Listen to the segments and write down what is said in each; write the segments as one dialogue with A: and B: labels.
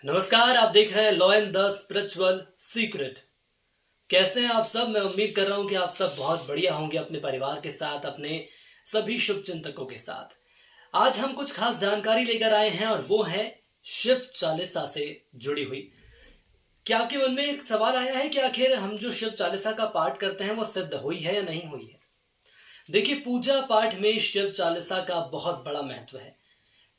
A: नमस्कार, आप देख रहे हैं law and the spiritual secret. कैसे हैं आप सब? मैं उम्मीद कर रहा हूं कि आप सब बहुत बढ़िया होंगे अपने परिवार के साथ, अपने सभी शुभ चिंतकों के साथ। आज हम कुछ खास जानकारी लेकर आए हैं और वो है शिव चालीसा से जुड़ी हुई। क्या आपके मन में एक सवाल आया है कि आखिर हम जो शिव चालीसा का पाठ करते हैं वो सिद्ध हुई है या नहीं हुई है? देखिए, पूजा पाठ में शिव चालीसा का बहुत बड़ा महत्व है।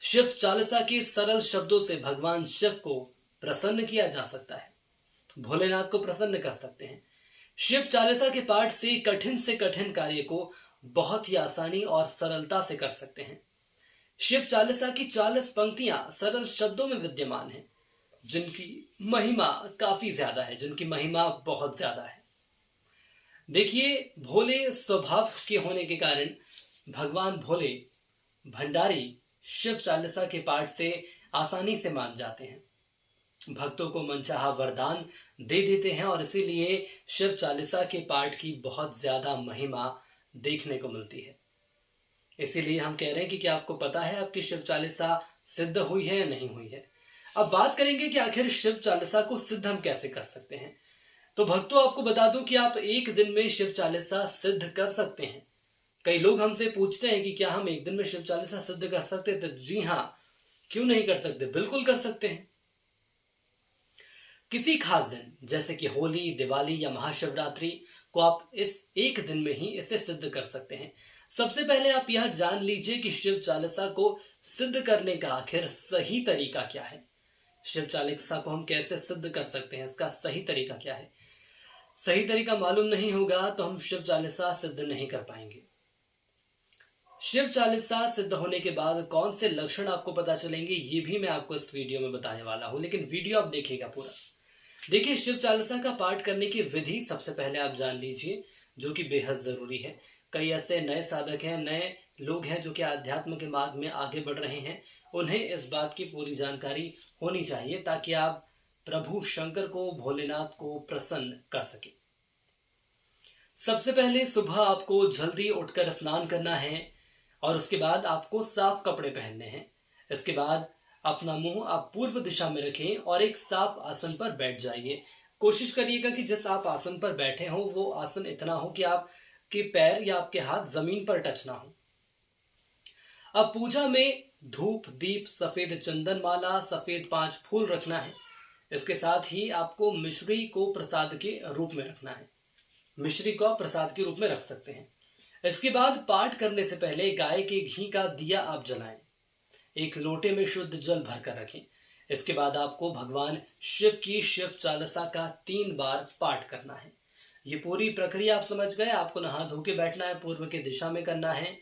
A: शिव चालीसा के सरल शब्दों से भगवान शिव को प्रसन्न किया जा सकता है, भोलेनाथ को प्रसन्न कर सकते हैं। शिव चालीसा के पाठ से कठिन कार्य को बहुत ही आसानी और सरलता से कर सकते हैं। शिव चालीसा की 40 पंक्तियां सरल शब्दों में विद्यमान हैं, जिनकी महिमा काफी ज्यादा है, जिनकी महिमा बहुत ज्यादा है। देखिए, भोले स्वभाव के होने के कारण भगवान भोले भंडारी शिव चालीसा के पाठ से आसानी से मान जाते हैं, भक्तों को मनचाहा वरदान दे देते हैं और इसीलिए शिव चालीसा के पाठ की बहुत ज्यादा महिमा देखने को मिलती है। इसीलिए हम कह रहे हैं कि क्या आपको पता है आपकी शिव चालीसा सिद्ध हुई है या नहीं हुई है? अब बात करेंगे कि आखिर शिव चालीसा को सिद्ध हम कैसे कर सकते हैं। तो भक्तों, आपको बता दूं कि आप एक दिन में शिव चालीसा सिद्ध कर सकते हैं। कई लोग हमसे पूछते हैं कि क्या हम एक दिन में शिव चालीसा सिद्ध कर सकते हैं? तो जी हाँ, क्यों नहीं कर सकते, बिल्कुल कर सकते हैं। किसी खास दिन जैसे कि होली, दिवाली या महाशिवरात्रि को आप इस एक दिन में ही इसे सिद्ध कर सकते हैं। सबसे पहले आप यह जान लीजिए कि शिव चालीसा को सिद्ध करने का आखिर सही तरीका क्या है। शिव चालीसा को हम कैसे सिद्ध कर सकते हैं, इसका सही तरीका क्या है? सही तरीका मालूम नहीं होगा तो हम शिव चालीसा सिद्ध नहीं कर पाएंगे। शिव चालीसा सिद्ध होने के बाद कौन से लक्षण आपको पता चलेंगे, ये भी मैं आपको इस वीडियो में बताने वाला हूं, लेकिन वीडियो आप देखिएगा पूरा। देखिए, शिव चालीसा का पाठ करने की विधि सबसे पहले आप जान लीजिए, जो कि बेहद जरूरी है। कई ऐसे नए साधक हैं, नए लोग हैं जो कि आध्यात्म के मार्ग में आगे बढ़ रहे हैं, उन्हें इस बात की पूरी जानकारी होनी चाहिए ताकि आप प्रभु शंकर को, भोलेनाथ को प्रसन्न कर सके। सबसे पहले सुबह आपको जल्दी उठकर स्नान करना है और उसके बाद आपको साफ कपड़े पहनने हैं। इसके बाद अपना मुंह आप पूर्व दिशा में रखें और एक साफ आसन पर बैठ जाइए। कोशिश करिएगा कि जिस आप आसन पर बैठे हो वो आसन इतना हो कि आपके पैर या आपके हाथ जमीन पर टच ना हो। अब पूजा में धूप, दीप, सफेद चंदन माला, सफेद 5 फूल रखना है। इसके साथ ही आपको मिश्री को प्रसाद के रूप में रखना है। मिश्री को आप प्रसाद के रूप में रख सकते हैं। इसके बाद पाठ करने से पहले गाय के घी का दिया आप जलाएं। एक लोटे में शुद्ध जल भरकर रखें। इसके बाद आपको भगवान शिव की शिव चालीसा का 3 बार पाठ करना है। ये पूरी प्रक्रिया आप समझ गए। आपको नहा धो के बैठना है, पूर्व की दिशा में करना है,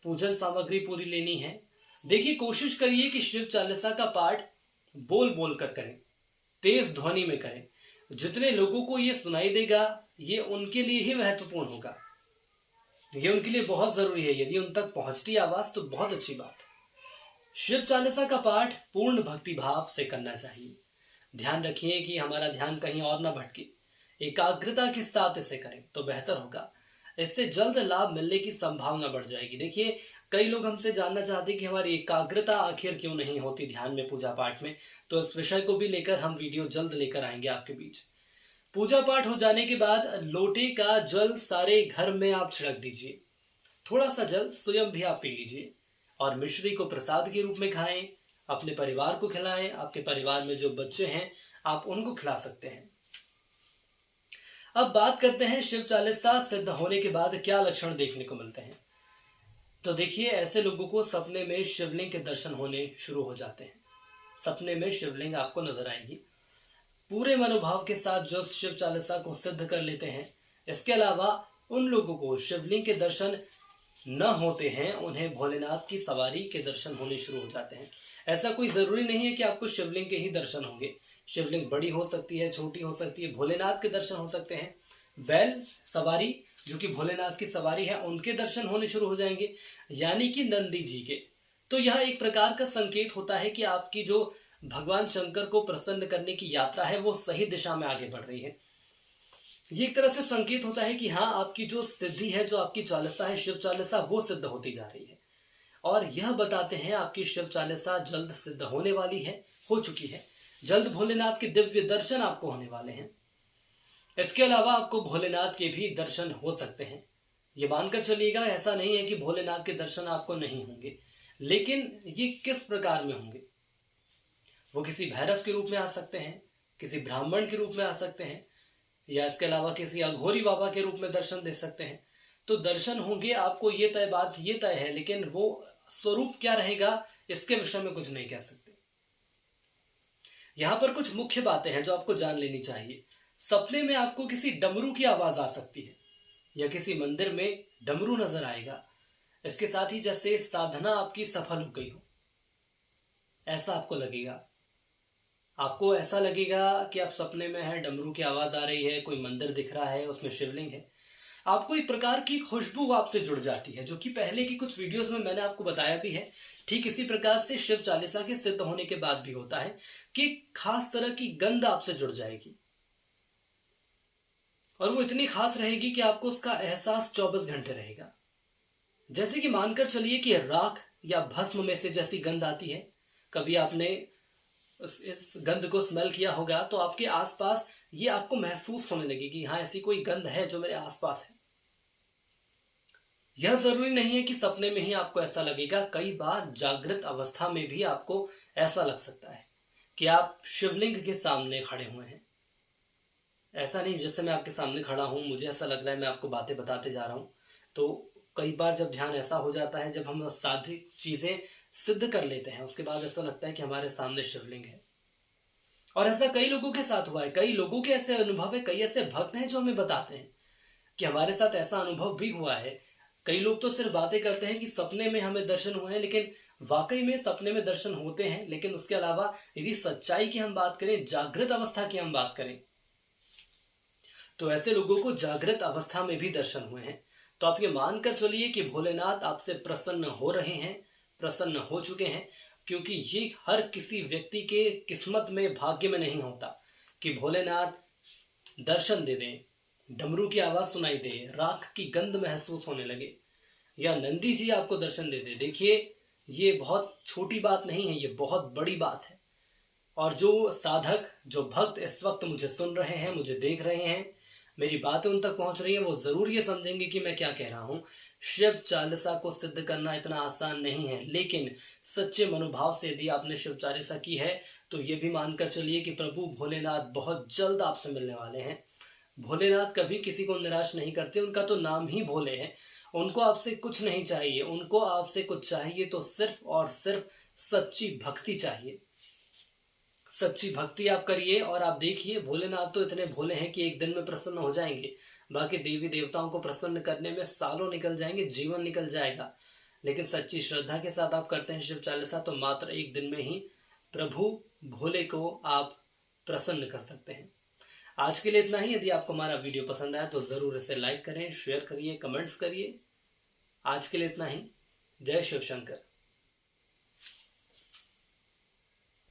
A: पूजन सामग्री पूरी लेनी है। देखिए, कोशिश करिए कि शिव चालीसा का पाठ बोल बोल कर करें, तेज ध्वनि में करें। जितने लोगों को ये सुनाई देगा ये उनके लिए ही महत्वपूर्ण होगा, ये उनके लिए बहुत जरूरी है। यदि उन तक पहुंचती आवाज तो बहुत अच्छी बात। शिव चालीसा का पाठ पूर्ण भक्ति भाव से करना चाहिए। ध्यान रखिए कि हमारा ध्यान कहीं और ना भटके। एकाग्रता के साथ इसे करें तो बेहतर होगा। इससे जल्द लाभ मिलने की संभावना बढ़ जाएगी। देखिए, कई लोग हमसे जानना चाहते हैं कि हमारी एकाग्रता आखिर क्यों नहीं होती ध्यान में, पूजा पाठ में। तो इस विषय को भी लेकर हम वीडियो जल्द लेकर आएंगे आपके बीच। पूजा पाठ हो जाने के बाद लोटे का जल सारे घर में आप छिड़क दीजिए। थोड़ा सा जल स्वयं भी आप पी लीजिए और मिश्री को प्रसाद के रूप में खाएं। अपने परिवार को खिलाएं। आपके परिवार में जो बच्चे हैं आप उनको खिला सकते हैं। अब बात करते हैं शिव चालीसा सिद्ध होने के बाद क्या लक्षण देखने को मिलते हैं। तो देखिए, ऐसे लोगों को सपने में शिवलिंग के दर्शन होने शुरू हो जाते हैं। सपने में शिवलिंग आपको नजर आएगी। पूरे मनोभाव के साथ जो शिव चालीसा को सिद्ध कर लेते हैं। इसके अलावा उन लोगों को शिवलिंग के दर्शन न होते हैं, उन्हें भोलेनाथ की सवारी के दर्शन होने शुरू हो जाते हैं। ऐसा कोई जरूरी नहीं है कि आपको शिवलिंग के ही दर्शन होंगे। शिवलिंग बड़ी हो सकती है, छोटी हो सकती है, भोलेनाथ के दर्शन हो सकते हैं। बैल सवारी जो कि भोलेनाथ की सवारी है, उनके दर्शन होने शुरू हो जाएंगे, यानी कि नंदी जी के। तो यह एक प्रकार का संकेत होता है कि आपकी जो भगवान शंकर को प्रसन्न करने की यात्रा है वो सही दिशा में आगे बढ़ रही है। ये एक तरह से संकेत होता है कि हाँ, आपकी जो सिद्धि है, जो आपकी चालीसा है शिव चालीसा, वो सिद्ध होती जा रही है। और यह बताते हैं आपकी शिव चालीसा जल्द सिद्ध होने वाली है, हो चुकी है। जल्द भोलेनाथ के दिव्य दर्शन आपको होने वाले हैं। इसके अलावा आपको भोलेनाथ के भी दर्शन हो सकते हैं। ये मानकर चलिएगा, ऐसा नहीं है कि भोलेनाथ के दर्शन आपको नहीं होंगे, लेकिन ये किस प्रकार में होंगे? वो किसी भैरव के रूप में आ सकते हैं, किसी ब्राह्मण के रूप में आ सकते हैं, या इसके अलावा किसी अघोरी बाबा के रूप में दर्शन दे सकते हैं। तो दर्शन होंगे आपको, ये तय है, लेकिन वो स्वरूप क्या रहेगा इसके विषय में कुछ नहीं कह सकते। यहां पर कुछ मुख्य बातें हैं जो आपको जान लेनी चाहिए। सपने में आपको किसी डमरू की आवाज आ सकती है या किसी मंदिर में डमरू नजर आएगा। इसके साथ ही जैसे साधना आपकी सफल हो गई हो, ऐसा आपको लगेगा। आपको ऐसा लगेगा कि आप सपने में हैं, डमरू की आवाज आ रही है, कोई मंदिर दिख रहा है, उसमें शिवलिंग है। आपको एक प्रकार की खुशबू आपसे जुड़ जाती है, जो कि पहले की कुछ वीडियोस में मैंने आपको बताया भी है। ठीक इसी प्रकार से शिव चालीसा के सिद्ध होने के बाद भी होता है कि खास तरह की गंध आपसे जुड़ जाएगी, और वो इतनी खास रहेगी कि आपको उसका एहसास 24 घंटे रहेगा। जैसे कि मानकर चलिए कि राख या भस्म में से जैसी गंध आती है, कभी आपने इस गंध को स्मेल किया होगा, तो आपके आसपास ये आपको महसूस होने लगी कि हाँ, ऐसी कोई गंध है जो मेरे आसपास है। यह जरूरी नहीं है कि सपने में ही आपको ऐसा लगेगा, कई बार जागृत अवस्था में भी आपको ऐसा लग सकता है कि आप शिवलिंग के सामने खड़े हुए हैं। ऐसा नहीं जैसे मैं आपके सामने खड़ा हूं, मुझे ऐसा लग रहा है, मैं आपको बातें बताते जा रहा हूं। तो कई बार जब ध्यान ऐसा हो जाता है, जब हम साधी चीजें सिद्ध कर लेते हैं, उसके बाद ऐसा लगता है कि हमारे सामने शिवलिंग है। और ऐसा कई लोगों के साथ हुआ है, कई लोगों के ऐसे अनुभव है, कई ऐसे भक्त हैं जो हमें बताते हैं कि हमारे साथ ऐसा अनुभव भी हुआ है। कई लोग तो सिर्फ बातें करते हैं कि सपने में हमें दर्शन हुए हैं, लेकिन वाकई में सपने में दर्शन होते हैं। लेकिन उसके अलावा यदि सच्चाई की हम बात करें, जागृत अवस्था की हम बात करें, तो ऐसे लोगों को जागृत अवस्था में भी दर्शन हुए हैं। तो आप ये मानकर चलिए कि भोलेनाथ आपसे प्रसन्न हो रहे हैं, प्रसन्न हो चुके हैं, क्योंकि ये हर किसी व्यक्ति के किस्मत में, भाग्य में नहीं होता कि भोलेनाथ दर्शन दे दें, डमरू की आवाज सुनाई दे, राख की गंध महसूस होने लगे, या नंदी जी आपको दर्शन दे दे। देखिए, ये बहुत छोटी बात नहीं है, ये बहुत बड़ी बात है। और जो साधक, जो भक्त इस वक्त मुझे सुन रहे हैं, मुझे देख रहे हैं, मेरी बातें उन तक पहुंच रही हैं, वो जरूर ये समझेंगे कि मैं क्या कह रहा हूं। शिव चालीसा को सिद्ध करना इतना आसान नहीं है, लेकिन सच्चे मनोभाव से यदि आपने शिव चालीसा की है, तो ये भी मानकर चलिए कि प्रभु भोलेनाथ बहुत जल्द आपसे मिलने वाले हैं। भोलेनाथ कभी किसी को निराश नहीं करते, उनका तो नाम ही भोले है। उनको आपसे कुछ नहीं चाहिए, उनको आपसे कुछ चाहिए तो सिर्फ और सिर्फ सच्ची भक्ति चाहिए। सच्ची भक्ति आप करिए और आप देखिए, भोलेनाथ तो इतने भोले हैं कि एक दिन में प्रसन्न हो जाएंगे। बाकी देवी देवताओं को प्रसन्न करने में सालों निकल जाएंगे, जीवन निकल जाएगा। लेकिन सच्ची श्रद्धा के साथ आप करते हैं शिव चालीसा, तो मात्र एक दिन में ही प्रभु भोले को आप प्रसन्न कर सकते हैं। आज के लिए इतना ही। यदि आपको हमारा वीडियो पसंद आया तो जरूर इसे लाइक करें, शेयर करिए, कमेंट्स करिए। आज के लिए इतना ही। जय शिव शंकर।